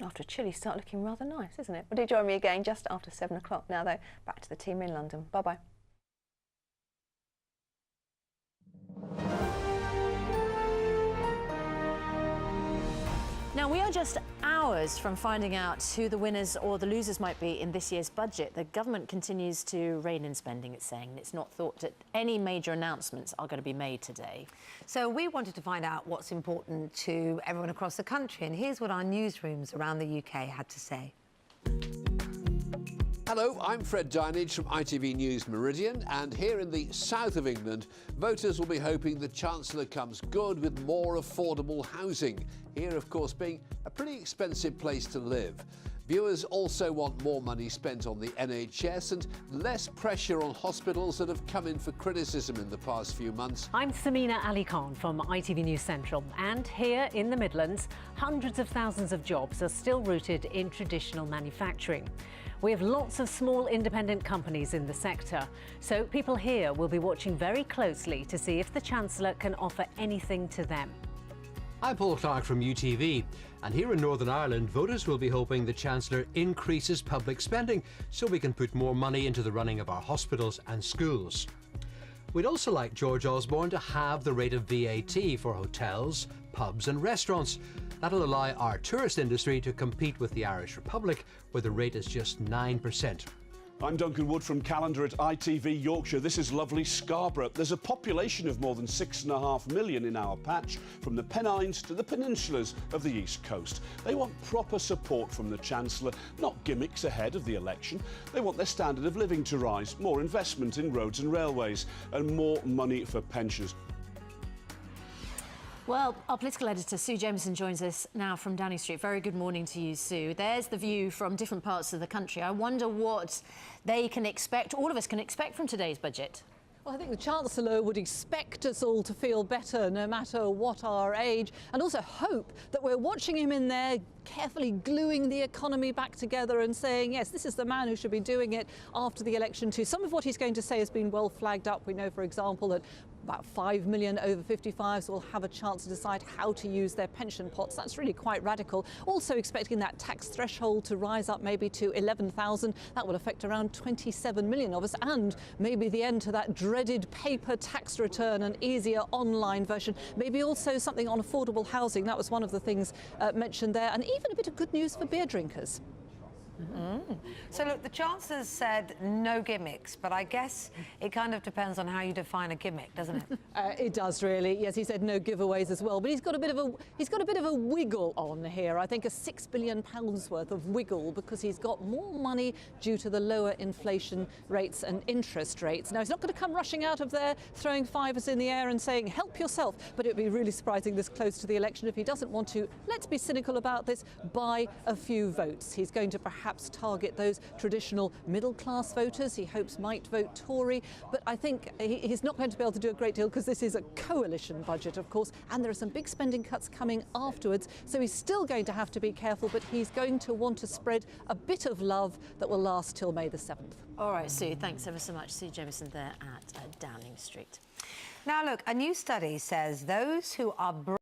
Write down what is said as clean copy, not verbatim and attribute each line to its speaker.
Speaker 1: After a chilly start, looking rather nice, isn't it? Well, do join me again just after 7 o'clock. Now, though, back to the team in London. Bye-bye. Now, we are just hours from finding out who the winners or the losers might be in this year's budget. The government continues to rein in spending, it's saying. It's not thought that any major announcements are going to be made today.
Speaker 2: So we wanted to find out what's important to everyone across the country, and here's what our newsrooms around the UK had to say.
Speaker 3: Hello, I'm Fred Dinage from ITV News Meridian, and here in the south of England, voters will be hoping the Chancellor comes good with more affordable housing. Here, of course, being a pretty expensive place to live. Viewers also want more money spent on the NHS and less pressure on hospitals that have come in for criticism in the past few months.
Speaker 4: I'm Samina Ali Khan from ITV News Central, and here in the Midlands, hundreds of thousands of jobs are still rooted in traditional manufacturing. We have lots of small independent companies in the sector, so people here will be watching very closely to see if the Chancellor can offer anything to them.
Speaker 5: I'm Paul Clark from UTV, and here in Northern Ireland, voters will be hoping the Chancellor increases public spending so we can put more money into the running of our hospitals and schools. We'd also like George Osborne to halve the rate of VAT for hotels, pubs and restaurants. That'll allow our tourist industry to compete with the Irish Republic, where the rate is just 9%.
Speaker 6: I'm Duncan Wood from Calendar at ITV Yorkshire. This is lovely Scarborough. There's a population of more than 6.5 million in our patch, from the Pennines to the peninsulas of the East Coast. They want proper support from the Chancellor, not gimmicks ahead of the election. They want their standard of living to rise, more investment in roads and railways, and more money for pensions.
Speaker 1: Well, our political editor, Sue Jameson, joins us now from Downing Street. Very good morning to you, Sue. There's the view from different parts of the country. I wonder what they can expect, all of us can expect from today's budget.
Speaker 7: Well, I think the Chancellor would expect us all to feel better no matter what our age, and also hope that we're watching him in there carefully gluing the economy back together and saying, yes, this is the man who should be doing it after the election too. Some of what he's going to say has been well flagged up. We know, for example, that about 5 million over 55s will have a chance to decide how to use their pension pots. That's really quite radical. Also expecting that tax threshold to rise up maybe to 11,000. That will affect around 27 million of us, and maybe the end to that dreaded paper tax return, an easier online version. Maybe also something on affordable housing. That was one of the things mentioned there. And even a bit of good news for beer drinkers.
Speaker 2: So look, the Chancellor said no gimmicks, but I guess it kind of depends on how you define a gimmick, doesn't it?
Speaker 7: It does really. Yes, he said no giveaways as well, but he's got a bit of a wiggle on here. I think a £6 billion worth of wiggle, because he's got more money due to the lower inflation rates and interest rates. Now, he's not going to come rushing out of there throwing fivers in the air and saying help yourself, but it would be really surprising this close to the election if he doesn't want to, let's be cynical about this, buy a few votes. He's going to perhaps target those traditional middle-class voters he hopes might vote Tory, but I think he's not going to be able to do a great deal because this is a coalition budget, of course, and there are some big spending cuts coming afterwards, so he's still going to have to be careful, but he's going to want to spread a bit of love that will last till May the 7th.
Speaker 1: All right, Sue, thanks ever so much. Sue Jameson there at Downing Street.
Speaker 2: Now look, a new study says those who are